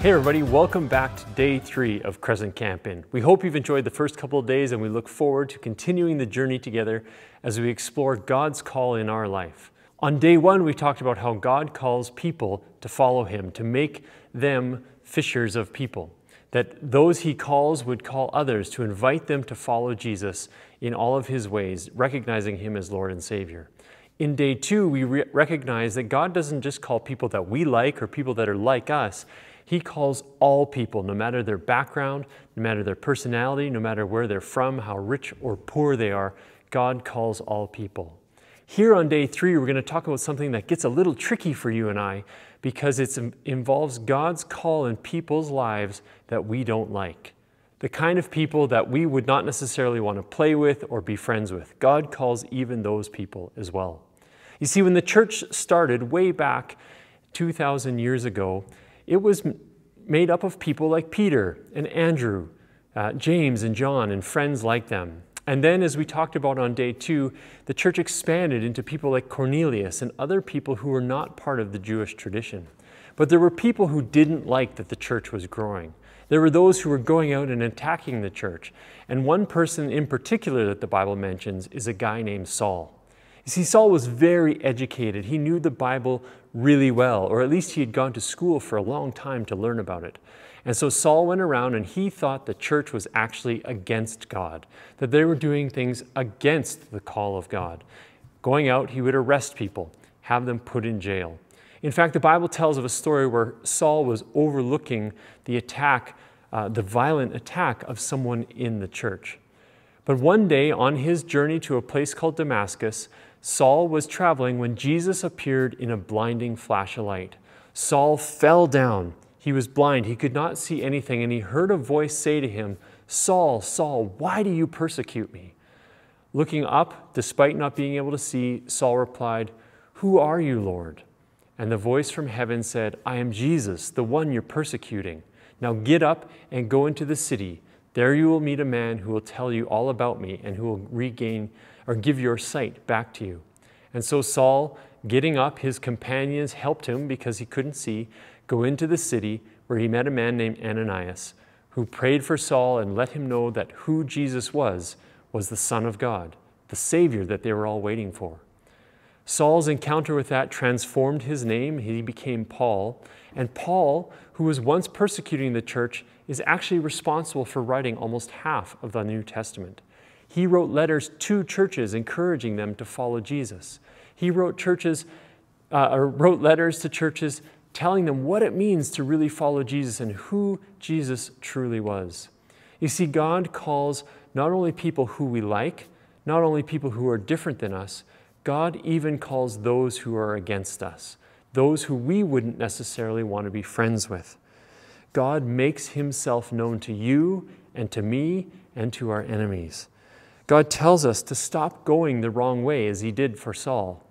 Hey everybody, welcome back to day 3 of Crescent Camp Inn. We hope you've enjoyed the first couple of days and we look forward to continuing the journey together as we explore God's call in our life. On day 1, we talked about how God calls people to follow Him, to make them fishers of people. That those He calls would call others to invite them to follow Jesus in all of His ways, recognizing Him as Lord and Savior. In day 2, we recognize that God doesn't just call people that we like or people that are like us. He calls all people, no matter their background, no matter their personality, no matter where they're from, how rich or poor they are. God calls all people. Here on day 3, we're going to talk about something that gets a little tricky for you and I because it involves God's call in people's lives that we don't like. The kind of people that we would not necessarily want to play with or be friends with. God calls even those people as well. You see, when the church started way back 2,000 years ago, it was made up of people like Peter and Andrew, James and John, and friends like them. And then, as we talked about on day 2, the church expanded into people like Cornelius and other people who were not part of the Jewish tradition. But there were people who didn't like that the church was growing. There were those who were going out and attacking the church. And one person in particular that the Bible mentions is a guy named Saul. You see, Saul was very educated. He knew the Bible really well, or at least he had gone to school for a long time to learn about it. And so Saul went around and he thought the church was actually against God, that they were doing things against the call of God. Going out, he would arrest people, have them put in jail. In fact, the Bible tells of a story where Saul was overlooking the attack, the violent attack of someone in the church. But one day on his journey to a place called Damascus, Saul was traveling when Jesus appeared in a blinding flash of light. Saul fell down. He was blind. He could not see anything, and he heard a voice say to him, "Saul, Saul, why do you persecute me?" Looking up, despite not being able to see, Saul replied, "Who are you, Lord?" And the voice from heaven said, "I am Jesus, the one you're persecuting. Now get up and go into the city. There you will meet a man who will tell you all about me and who will regain or give your sight back to you." And so Saul, getting up, his companions helped him because he couldn't see, go into the city where he met a man named Ananias who prayed for Saul and let him know that who Jesus was the Son of God, the Savior that they were all waiting for. Saul's encounter with that transformed his name. He became Paul. And Paul, who was once persecuting the church, is actually responsible for writing almost half of the New Testament. He wrote letters to churches encouraging them to follow Jesus. He wrote letters to churches telling them what it means to really follow Jesus and who Jesus truly was. You see, God calls not only people who we like, not only people who are different than us, God even calls those who are against us, those who we wouldn't necessarily want to be friends with. God makes Himself known to you and to me and to our enemies. God tells us to stop going the wrong way as He did for Saul,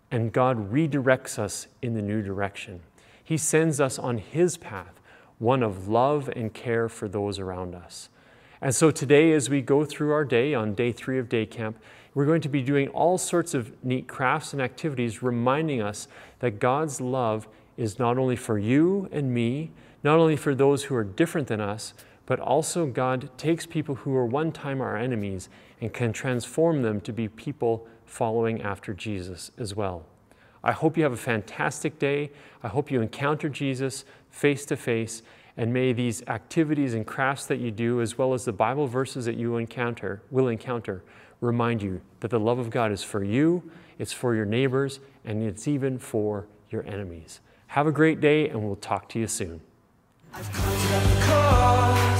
and God redirects us in the new direction. He sends us on His path, one of love and care for those around us. And so today, as we go through our day on day 3 of day camp, we're going to be doing all sorts of neat crafts and activities reminding us that God's love is not only for you and me, not only for those who are different than us, but also God takes people who were one time our enemies and can transform them to be people following after Jesus as well. I hope you have a fantastic day. I hope you encounter Jesus face to face, and may these activities and crafts that you do, as well as the Bible verses that you will encounter, remind you that the love of God is for you, it's for your neighbors, and it's even for your enemies. Have a great day, and we'll talk to you soon. I've conjured up the call.